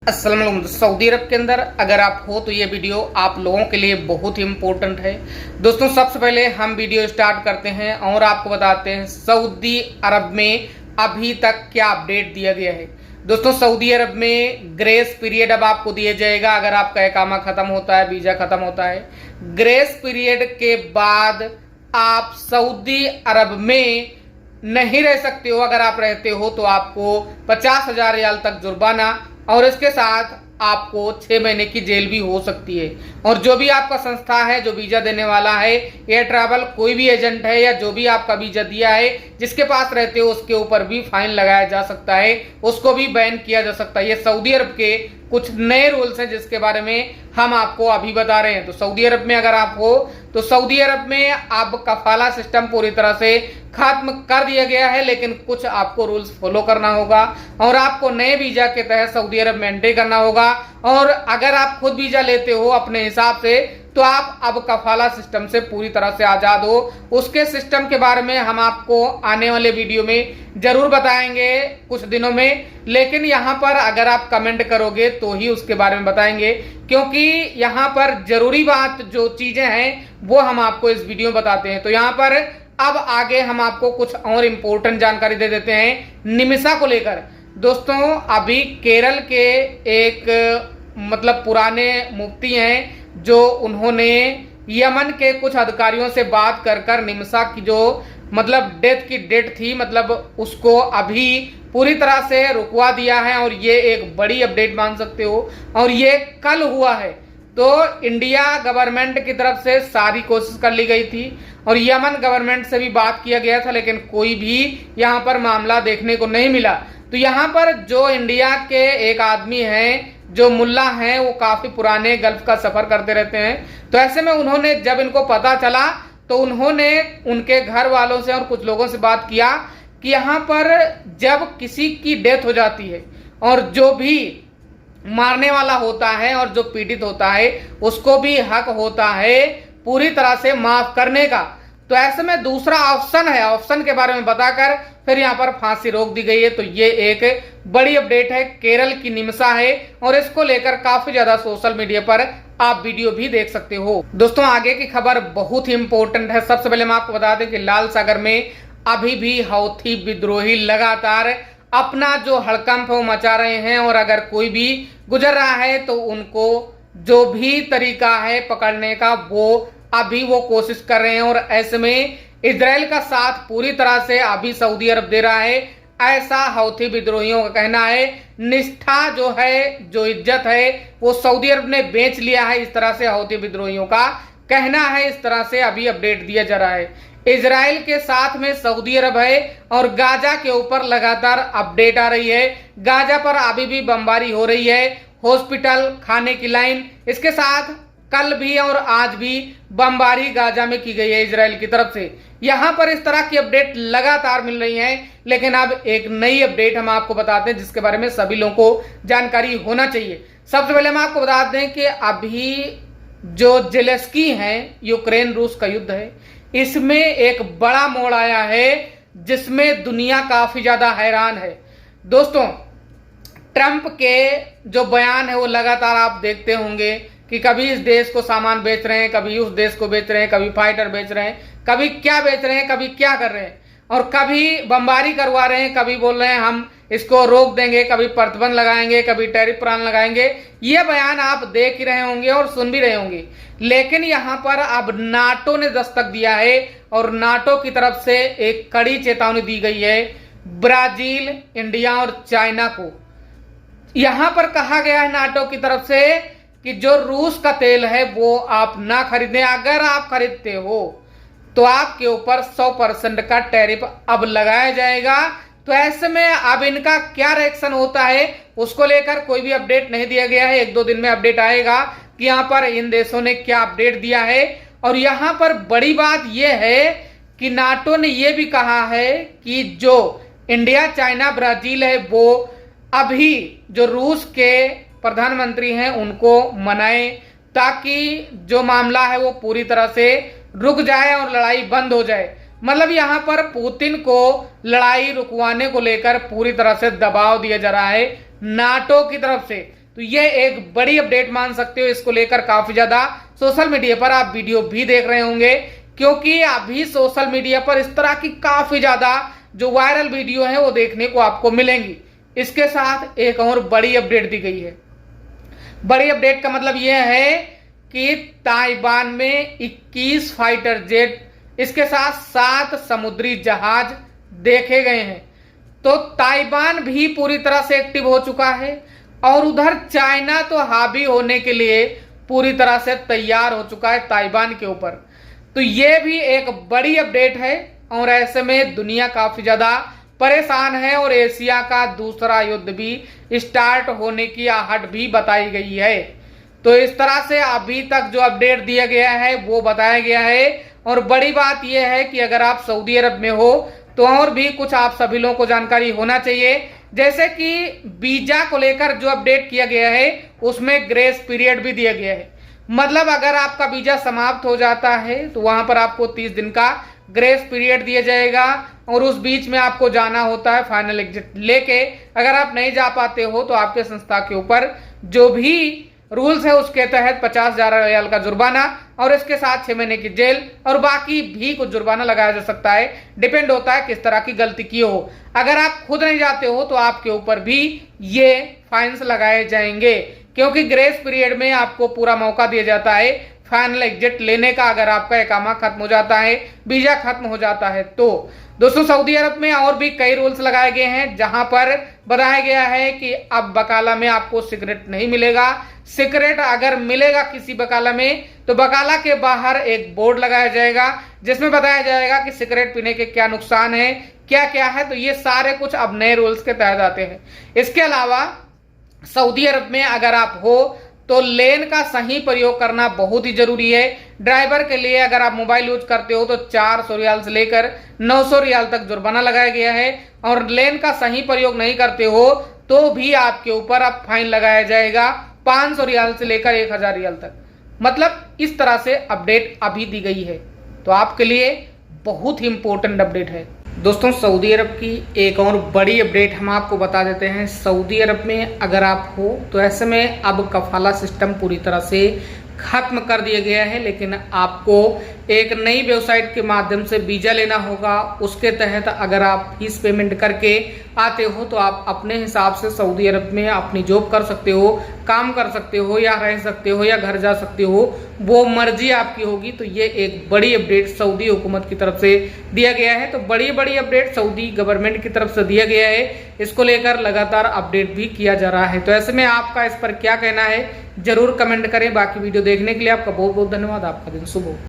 अस्सलाम वालेकुम। सऊदी अरब के अंदर अगर आप हो तो ये वीडियो आप लोगों के लिए बहुत ही इम्पोर्टेंट है। दोस्तों सबसे पहले हम वीडियो स्टार्ट करते हैं और आपको बताते हैं सऊदी अरब में अभी तक क्या अपडेट दिया गया है। दोस्तों सऊदी अरब में ग्रेस पीरियड अब आपको दिया जाएगा अगर आपका इकामा खत्म होता है, वीजा खत्म होता है। ग्रेस पीरियड के बाद आप सऊदी अरब में नहीं रह सकते हो। अगर आप रहते हो तो आपको 50,000 रियाल तक जुर्माना और इसके साथ आपको 6 महीने की जेल भी हो सकती है। और जो भी आपका संस्था है जो वीजा देने वाला है, एयर ट्रैवल कोई भी एजेंट है या जो भी आपका वीजा दिया है जिसके पास रहते हो उसके ऊपर भी फाइन लगाया जा सकता है, उसको भी बैन किया जा सकता है। ये सऊदी अरब के कुछ नए रूल्स हैं जिसके बारे में हम आपको अभी बता रहे हैं। तो सऊदी अरब में अगर आप हो तो सऊदी अरब में अब कफाला सिस्टम पूरी तरह से खत्म कर दिया गया है, लेकिन कुछ आपको रूल्स फॉलो करना होगा और आपको नए वीजा के तहत सऊदी अरब में एंट्री करना होगा। और अगर आप खुद वीजा लेते हो अपने हिसाब से तो आप अब कफाला सिस्टम से पूरी तरह से आजाद हो। उसके सिस्टम के बारे में हम आपको आने वाले वीडियो में जरूर बताएंगे कुछ दिनों में, लेकिन यहाँ पर अगर आप कमेंट करोगे तो ही उसके बारे में बताएंगे, क्योंकि यहाँ पर जरूरी बात जो चीजें हैं वो हम आपको इस वीडियो में बताते हैं। तो यहाँ पर अब आगे हम आपको कुछ और इम्पोर्टेंट जानकारी दे देते हैं निमिषा को लेकर। दोस्तों अभी केरल के एक पुराने मुफ्ती हैं जो उन्होंने यमन के कुछ अधिकारियों से बात कर निमिषा की जो डेथ की डेट थी उसको अभी पूरी तरह से रुकवा दिया है और ये एक बड़ी अपडेट मान सकते हो। और ये कल हुआ है। तो इंडिया गवर्नमेंट की तरफ से सारी कोशिश कर ली गई थी और यमन गवर्नमेंट से भी बात किया गया था, लेकिन कोई भी यहाँ पर मामला देखने को नहीं मिला। तो यहाँ पर जो इंडिया के एक आदमी हैं जो मुल्ला हैं वो काफी पुराने गल्फ का सफर करते रहते हैं। तो ऐसे में उन्होंने जब इनको पता चला तो उन्होंने उनके घर वालों से और कुछ लोगों से बात किया कि यहाँ पर जब किसी की डेथ हो जाती है और जो भी मारने वाला होता है और जो पीड़ित होता है उसको भी हक होता है पूरी तरह से माफ करने का। तो ऐसे में दूसरा ऑप्शन है, ऑप्शन के बारे में बताकर फिर यहाँ पर फांसी रोक दी गई है। तो ये एक बड़ी अपडेट है, केरल की निमिषा है और इसको लेकर काफी ज्यादा सोशल मीडिया पर आप वीडियो भी देख सकते हो। दोस्तों आगे की खबर बहुत ही इंपॉर्टेंट है। सबसे पहले हम आपको बता दें कि लाल सागर में अभी भी हौथी विद्रोही लगातार अपना जो हड़कंप वो मचा रहे हैं और अगर कोई भी गुजर रहा है तो उनको जो भी तरीका है पकड़ने का वो कोशिश कर रहे हैं। और ऐसे में इजराइल का साथ पूरी तरह से अभी सऊदी अरब दे रहा है, ऐसा हौथी विद्रोहियों का कहना है। निष्ठा जो है, जो इज्जत है वो सऊदी अरब ने बेच लिया है, इस तरह से हौथी विद्रोहियों का कहना है। इस तरह से अभी अपडेट दिया जा रहा है। इजराइल के साथ में सऊदी अरब है और गाजा के ऊपर लगातार अपडेट आ रही है। गाजा पर अभी भी बमबारी हो रही है, हॉस्पिटल, खाने की लाइन, इसके साथ कल भी और आज भी बमबारी गाजा में की गई है इजराइल की तरफ से। यहां पर इस तरह की अपडेट लगातार मिल रही है, लेकिन अब एक नई अपडेट हम आपको बताते हैं जिसके बारे में सभी लोगों को जानकारी होना चाहिए। सबसे पहले हम आपको बता दें कि अभी जो जेलेंस्की है, यूक्रेन रूस का युद्ध है, इसमें एक बड़ा मोड़ आया है जिसमें दुनिया काफी ज्यादा हैरान है। दोस्तों ट्रंप के जो बयान है वो लगातार आप देखते होंगे कि कभी इस देश को सामान बेच रहे हैं, कभी उस देश को बेच रहे हैं, कभी फाइटर बेच रहे हैं, कभी क्या बेच रहे हैं, कभी क्या कर रहे हैं, और कभी बमबारी करवा रहे हैं, कभी बोल रहे हैं हम इसको रोक देंगे, कभी प्रतिबंध लगाएंगे, कभी टैरिफ प्लान लगाएंगे। ये बयान आप देख ही रहे होंगे और सुन भी रहे होंगे। लेकिन यहाँ पर अब नाटो ने दस्तक दिया है और नाटो की तरफ से एक कड़ी चेतावनी दी गई है ब्राजील, इंडिया और चाइना को। यहाँ पर कहा गया है नाटो की तरफ से कि जो रूस का तेल है वो आप ना खरीदें। अगर आप खरीदते हो तो आपके ऊपर 100% का टैरिफ अब लगाया जाएगा। तो ऐसे में अब इनका क्या रिएक्शन होता है उसको लेकर कोई भी अपडेट नहीं दिया गया है। 1-2 दिन में अपडेट आएगा कि यहाँ पर इन देशों ने क्या अपडेट दिया है। और यहाँ पर बड़ी बात यह है कि नाटो ने यह भी कहा है कि जो इंडिया, चाइना, ब्राजील है वो अभी जो रूस के प्रधानमंत्री हैं उनको मनाएं ताकि जो मामला है वो पूरी तरह से रुक जाए और लड़ाई बंद हो जाए। यहाँ पर पुतिन को लड़ाई रुकवाने को लेकर पूरी तरह से दबाव दिया जा रहा है नाटो की तरफ से। तो ये एक बड़ी अपडेट मान सकते हो। इसको लेकर काफी ज्यादा सोशल मीडिया पर आप वीडियो भी देख रहे होंगे, क्योंकि अभी सोशल मीडिया पर इस तरह की काफी ज्यादा जो वायरल वीडियो है वो देखने को आपको मिलेंगी। इसके साथ एक और बड़ी अपडेट दी गई है। बड़ी अपडेट का मतलब यह है कि ताइवान में 21 फाइटर जेट, इसके साथ 7 समुद्री जहाज देखे गए हैं। तो ताइवान भी पूरी तरह से एक्टिव हो चुका है और उधर चाइना तो हावी होने के लिए पूरी तरह से तैयार हो चुका है ताइवान के ऊपर। तो ये भी एक बड़ी अपडेट है और ऐसे में दुनिया काफी ज्यादा परेशान है और एशिया का दूसरा युद्ध भी स्टार्ट होने की आहट भी बताई गई है। तो इस तरह से अभी तक जो अपडेट दिया गया है वो बताया गया है। और बड़ी बात यह है कि अगर आप सऊदी अरब में हो तो और भी कुछ आप सभी लोगों को जानकारी होना चाहिए, जैसे कि वीजा को लेकर जो अपडेट किया गया है उसमें ग्रेस पीरियड भी दिया गया है। मतलब अगर आपका वीजा समाप्त हो जाता है तो वहां पर आपको 30 दिन का ग्रेस पीरियड दिया जाएगा और उस बीच में आपको जाना होता है फाइनल एग्जिट लेके। अगर आप नहीं जा पाते हो तो आपके संस्था के ऊपर जो भी रूल्स है उसके तहत 50,000 रियाल का जुर्माना और इसके साथ 6 महीने की जेल और बाकी भी कुछ जुर्माना लगाया जा सकता है। डिपेंड होता है किस तरह की गलती की हो। अगर आप खुद नहीं जाते हो तो आपके ऊपर भी ये फाइन्स लगाए जाएंगे, क्योंकि ग्रेस पीरियड में आपको पूरा मौका दिया जाता है फाइनल एग्जिट लेने का। अगर आपका इकामा खत्म हो जाता है, वीजा खत्म हो जाता है तो दोस्तों सऊदी अरब में और भी कई रूल्स लगाए गए हैं, जहां पर बताया गया है कि अब बकाला में आपको सिगरेट नहीं मिलेगा। सिगरेट अगर मिलेगा किसी बकाला में तो बकाला के बाहर एक बोर्ड लगाया जाएगा जिसमें बताया जाएगा कि सिगरेट पीने के क्या नुकसान है, क्या क्या है। तो ये सारे कुछ अब नए रूल्स के तहत आते हैं। इसके अलावा सऊदी अरब में अगर आप हो तो लेन का सही प्रयोग करना बहुत ही जरूरी है। ड्राइवर के लिए अगर आप मोबाइल यूज करते हो तो 400 रियाल से लेकर 900 रियाल तक जुर्माना लगाया गया है और लेन का सही प्रयोग नहीं करते हो तो भी आपके ऊपर अब फाइन लगाया जाएगा 500 रियाल से लेकर 1000 रियाल तक। मतलब इस तरह से अपडेट अभी दी गई है। तो आपके लिए बहुत ही इंपॉर्टेंट अपडेट है। दोस्तों सऊदी अरब की एक और बड़ी अपडेट हम आपको बता देते हैं। सऊदी अरब में अगर आप हो तो ऐसे में अब कफाला सिस्टम पूरी तरह से खत्म कर दिया गया है, लेकिन आपको एक नई वेबसाइट के माध्यम से वीजा लेना होगा। उसके तहत अगर आप फीस पेमेंट करके आते हो तो आप अपने हिसाब से सऊदी अरब में अपनी जॉब कर सकते हो, काम कर सकते हो या रह सकते हो या घर जा सकते हो, वो मर्जी आपकी होगी। तो ये एक बड़ी अपडेट सऊदी हुकूमत की तरफ से दिया गया है। तो बड़ी बड़ी अपडेट सऊदी गवर्नमेंट की तरफ से दिया गया है। इसको लेकर लगातार अपडेट भी किया जा रहा है। तो ऐसे में आपका इस पर क्या कहना है जरूर कमेंट करें। बाकी वीडियो देखने के लिए आपका बहुत बहुत धन्यवाद। आपका दिन शुभ हो।